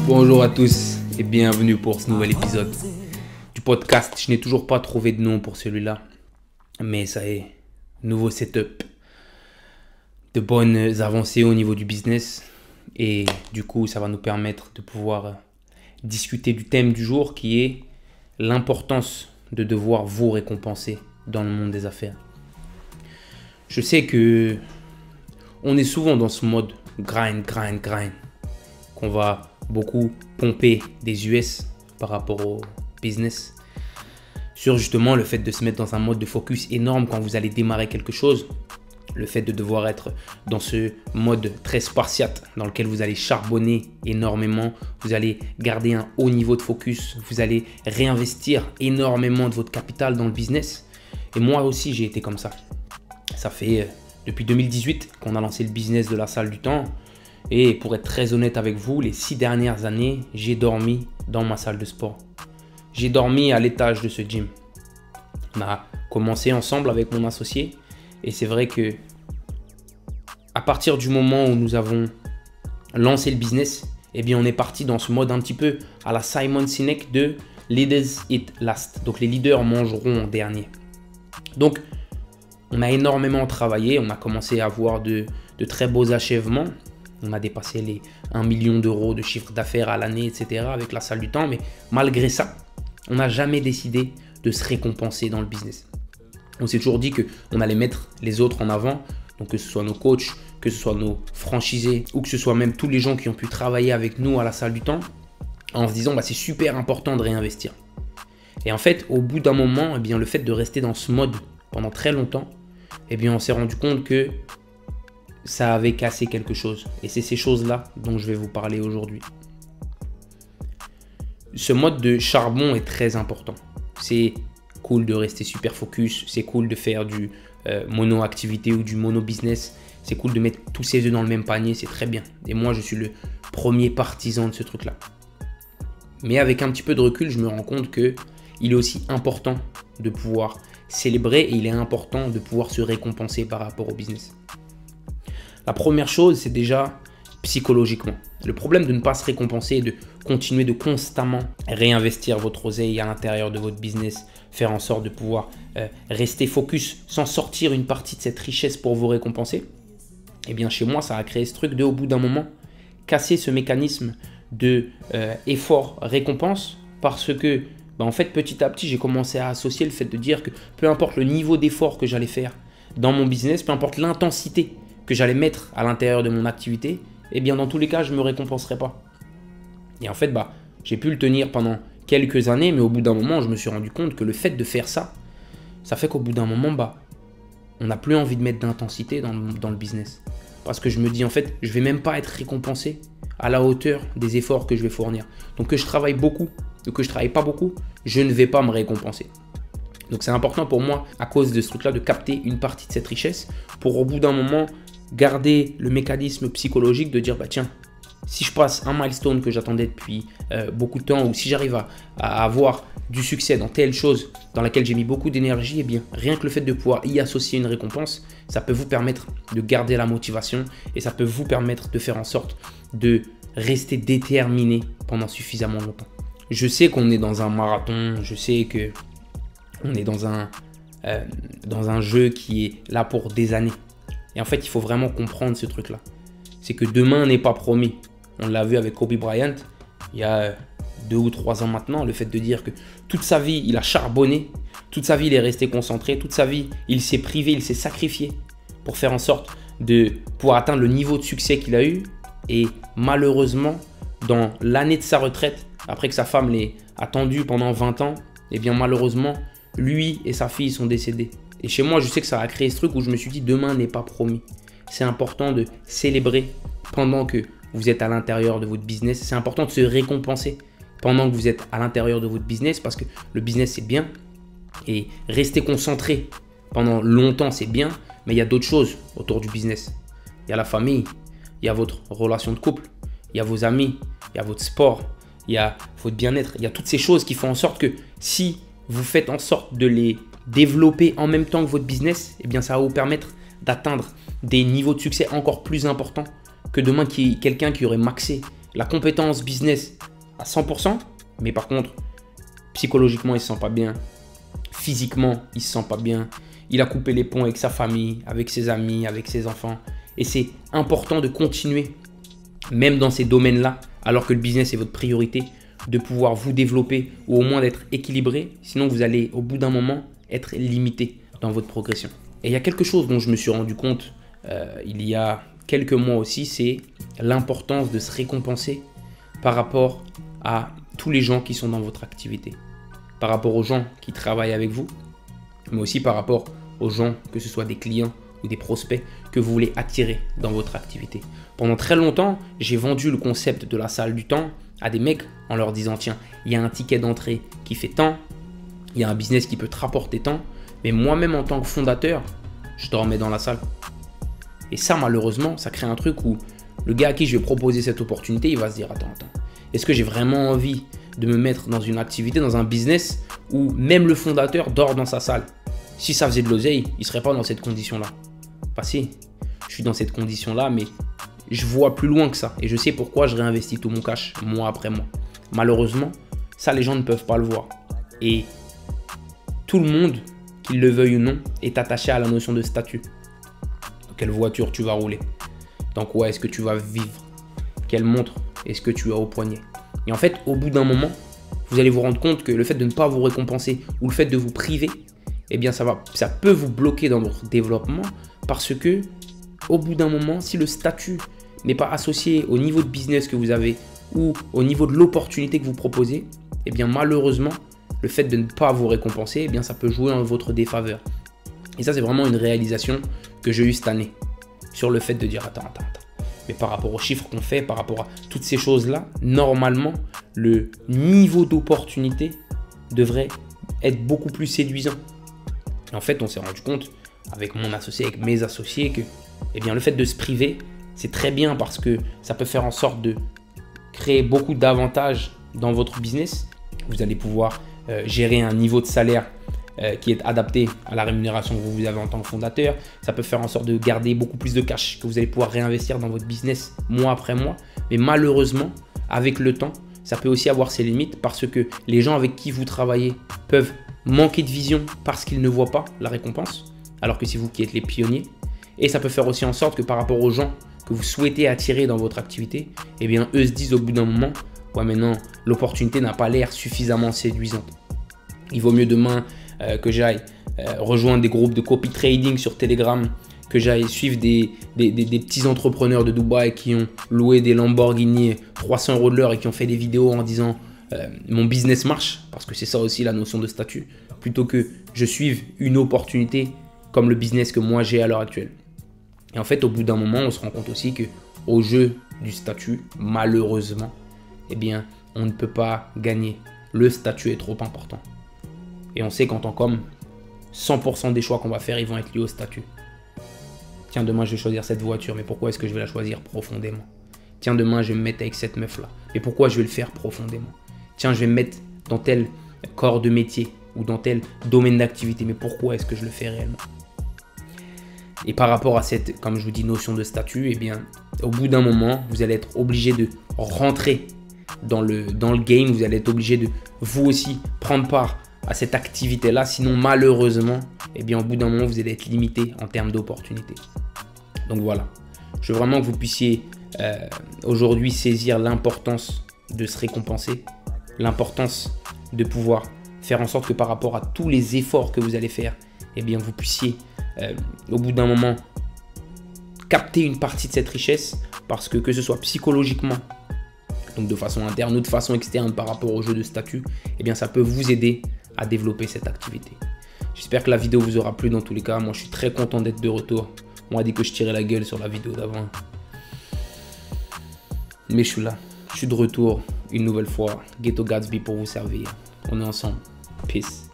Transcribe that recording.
Bonjour à tous et bienvenue pour ce nouvel épisode du podcast. Je n'ai toujours pas trouvé de nom pour celui-là, mais ça y est, nouveau setup, de bonnes avancées au niveau du business et du coup ça va nous permettre de pouvoir discuter du thème du jour qui est l'importance de devoir vous récompenser dans le monde des affaires. Je sais que on est souvent dans ce mode grind, qu'on va beaucoup pomper des US par rapport au business, sur justement le fait de se mettre dans un mode de focus énorme quand vous allez démarrer quelque chose, le fait de devoir être dans ce mode très spartiate dans lequel vous allez charbonner énormément, vous allez garder un haut niveau de focus, vous allez réinvestir énormément de votre capital dans le business. Et moi aussi j'ai été comme ça. Ça fait depuis 2018 qu'on a lancé le business de la salle du temps. Et pour être très honnête avec vous, les 6 dernières années, j'ai dormi dans ma salle de sport. J'ai dormi à l'étage de ce gym. On a commencé ensemble avec mon associé. Et c'est vrai que à partir du moment où nous avons lancé le business, eh bien on est parti dans ce mode un petit peu à la Simon Sinek de Leaders Eat Last. Donc les leaders mangeront en dernier. Donc on a énormément travaillé, on a commencé à avoir de très beaux achèvements. On a dépassé les 1 million d'euros de chiffre d'affaires à l'année, etc. avec la salle du temps. Mais malgré ça, on n'a jamais décidé de se récompenser dans le business. On s'est toujours dit qu'on allait mettre les autres en avant. Donc que ce soit nos coachs, que ce soit nos franchisés ou que ce soit même tous les gens qui ont pu travailler avec nous à la salle du temps, en se disant c'est super important de réinvestir. Et en fait, au bout d'un moment, eh bien, le fait de rester dans ce mode pendant très longtemps, eh bien, on s'est rendu compte que ça avait cassé quelque chose. Et c'est ces choses-là dont je vais vous parler aujourd'hui. Ce mode de charbon est très important. C'est cool de rester super focus. C'est cool de faire du mono-activité ou du mono-business. C'est cool de mettre tous ses œufs dans le même panier. C'est très bien. Et moi, je suis le premier partisan de ce truc-là. Mais avec un petit peu de recul, je me rends compte qu'il est aussi important de pouvoir célébrer et il est important de pouvoir se récompenser par rapport au business. La première chose, c'est déjà psychologiquement. Le problème de ne pas se récompenser et de continuer de constamment réinvestir votre oseille à l'intérieur de votre business, faire en sorte de pouvoir rester focus sans sortir une partie de cette richesse pour vous récompenser. Eh bien, chez moi, ça a créé ce truc de, au bout d'un moment, casser ce mécanisme de effort-récompense parce que, en fait, petit à petit, j'ai commencé à associer le fait de dire que peu importe le niveau d'effort que j'allais faire dans mon business, peu importe l'intensité que j'allais mettre à l'intérieur de mon activité, eh bien dans tous les cas, je ne me récompenserai pas. Et en fait, j'ai pu le tenir pendant quelques années, mais au bout d'un moment, je me suis rendu compte que le fait de faire ça, ça fait qu'au bout d'un moment, on n'a plus envie de mettre d'intensité dans le business. Parce que je me dis, en fait, je ne vais même pas être récompensé à la hauteur des efforts que je vais fournir. Donc que je travaille beaucoup ou que je ne travaille pas beaucoup, je ne vais pas me récompenser. Donc c'est important pour moi, à cause de ce truc-là, de capter une partie de cette richesse pour au bout d'un moment, garder le mécanisme psychologique de dire tiens, si je passe un milestone que j'attendais depuis beaucoup de temps ou si j'arrive à avoir du succès dans telle chose dans laquelle j'ai mis beaucoup d'énergie, eh bien rien que le fait de pouvoir y associer une récompense, ça peut vous permettre de garder la motivation et ça peut vous permettre de faire en sorte de rester déterminé pendant suffisamment longtemps. Je sais qu'on est dans un marathon, je sais que on est dans un jeu qui est là pour des années. Et en fait, il faut vraiment comprendre ce truc-là. C'est que demain n'est pas promis. On l'a vu avec Kobe Bryant, il y a 2 ou 3 ans maintenant, le fait de dire que toute sa vie, il a charbonné, toute sa vie, il est resté concentré, toute sa vie, il s'est privé, il s'est sacrifié pour faire en sorte de pouvoir atteindre le niveau de succès qu'il a eu. Et malheureusement, dans l'année de sa retraite, après que sa femme l'ait attendu pendant 20 ans, eh bien malheureusement, lui et sa fille sont décédés. Et chez moi, je sais que ça a créé ce truc où je me suis dit demain n'est pas promis. C'est important de célébrer pendant que vous êtes à l'intérieur de votre business. C'est important de se récompenser pendant que vous êtes à l'intérieur de votre business parce que le business c'est bien et rester concentré pendant longtemps c'est bien, mais il y a d'autres choses autour du business. Il y a la famille, il y a votre relation de couple, il y a vos amis, il y a votre sport, il y a votre bien-être. Il y a toutes ces choses qui font en sorte que si vous faites en sorte de les développer en même temps que votre business, eh bien ça va vous permettre d'atteindre des niveaux de succès encore plus importants que demain qu'il y ait quelqu'un qui aurait maxé la compétence business à 100%, mais par contre, psychologiquement, il ne se sent pas bien. Physiquement, il ne se sent pas bien. Il a coupé les ponts avec sa famille, avec ses amis, avec ses enfants. Et c'est important de continuer, même dans ces domaines-là, alors que le business est votre priorité, de pouvoir vous développer ou au moins d'être équilibré. Sinon, vous allez au bout d'un moment être limité dans votre progression. Et il y a quelque chose dont je me suis rendu compte il y a quelques mois aussi, c'est l'importance de se récompenser par rapport à tous les gens qui sont dans votre activité. Par rapport aux gens qui travaillent avec vous, mais aussi par rapport aux gens, que ce soit des clients ou des prospects que vous voulez attirer dans votre activité. Pendant très longtemps, j'ai vendu le concept de la salle du temps à des mecs en leur disant tiens, il y a un ticket d'entrée qui fait tant, il y a un business qui peut te rapporter tant, mais moi-même en tant que fondateur, je dormais dans la salle. Et ça, malheureusement, ça crée un truc où le gars à qui je vais proposer cette opportunité, il va se dire attends, est-ce que j'ai vraiment envie de me mettre dans une activité, dans un business où même le fondateur dort dans sa salle? Si ça faisait de l'oseille, il ne serait pas dans cette condition-là. Enfin si, je suis dans cette condition-là, mais je vois plus loin que ça. Et je sais pourquoi je réinvestis tout mon cash, mois après mois. Malheureusement, ça, les gens ne peuvent pas le voir. Et tout le monde, qu'il le veuille ou non, est attaché à la notion de statut. Quelle voiture tu vas rouler? Dans quoi est-ce que tu vas vivre? Quelle montre est-ce que tu as au poignet? Et en fait, au bout d'un moment, vous allez vous rendre compte que le fait de ne pas vous récompenser ou le fait de vous priver, eh bien ça peut vous bloquer dans votre développement parce que au bout d'un moment, si le statut n'est pas associé au niveau de business que vous avez ou au niveau de l'opportunité que vous proposez, eh bien malheureusement, le fait de ne pas vous récompenser, eh bien ça peut jouer en votre défaveur. Et ça, c'est vraiment une réalisation que j'ai eue cette année sur le fait de dire attends. Mais par rapport aux chiffres qu'on fait, par rapport à toutes ces choses-là, normalement, le niveau d'opportunité devrait être beaucoup plus séduisant. Et en fait, on s'est rendu compte avec mon associé, avec mes associés, que eh bien, le fait de se priver, c'est très bien parce que ça peut faire en sorte de créer beaucoup d'avantages dans votre business. Vous allez pouvoir gérer un niveau de salaire qui est adapté à la rémunération que vous avez en tant que fondateur. Ça peut faire en sorte de garder beaucoup plus de cash que vous allez pouvoir réinvestir dans votre business mois après mois. Mais malheureusement, avec le temps, ça peut aussi avoir ses limites parce que les gens avec qui vous travaillez peuvent manquer de vision parce qu'ils ne voient pas la récompense, alors que c'est vous qui êtes les pionniers. Et ça peut faire aussi en sorte que par rapport aux gens que vous souhaitez attirer dans votre activité, eh bien eux se disent au bout d'un moment, ouais mais non, l'opportunité n'a pas l'air suffisamment séduisante. Il vaut mieux demain que j'aille rejoindre des groupes de copy trading sur Telegram, que j'aille suivre des petits entrepreneurs de Dubaï qui ont loué des Lamborghini 300 € de l'heure et qui ont fait des vidéos en disant mon business marche, parce que c'est ça aussi la notion de statut, plutôt que je suive une opportunité comme le business que moi j'ai à l'heure actuelle. Et en fait, au bout d'un moment, on se rend compte aussi qu'au jeu du statut, malheureusement, eh bien, on ne peut pas gagner. Le statut est trop important. Et on sait qu'en tant qu'homme, 100% des choix qu'on va faire, ils vont être liés au statut. Tiens, demain, je vais choisir cette voiture, mais pourquoi est-ce que je vais la choisir profondément? Tiens, demain, je vais me mettre avec cette meuf-là, mais pourquoi je vais le faire profondément? Tiens, je vais me mettre dans tel corps de métier ou dans tel domaine d'activité, mais pourquoi est-ce que je le fais réellement? Et par rapport à cette, comme je vous dis, notion de statut, eh bien, au bout d'un moment, vous allez être obligé de rentrer dans le game, vous allez être obligé de vous aussi prendre part à cette activité-là, sinon malheureusement, eh bien, au bout d'un moment, vous allez être limité en termes d'opportunités. Donc voilà, je veux vraiment que vous puissiez aujourd'hui saisir l'importance de se récompenser, l'importance de pouvoir faire en sorte que par rapport à tous les efforts que vous allez faire, eh bien, vous puissiez au bout d'un moment capter une partie de cette richesse, parce que ce soit psychologiquement, donc de façon interne ou de façon externe par rapport au jeu de statut, eh bien, ça peut vous aider à développer cette activité. J'espère que la vidéo vous aura plu dans tous les cas. Moi, je suis très content d'être de retour. On m'a dit que je tirais la gueule sur la vidéo d'avant. Mais je suis là. Je suis de retour une nouvelle fois. Ghetto Gatsby pour vous servir. On est ensemble. Peace.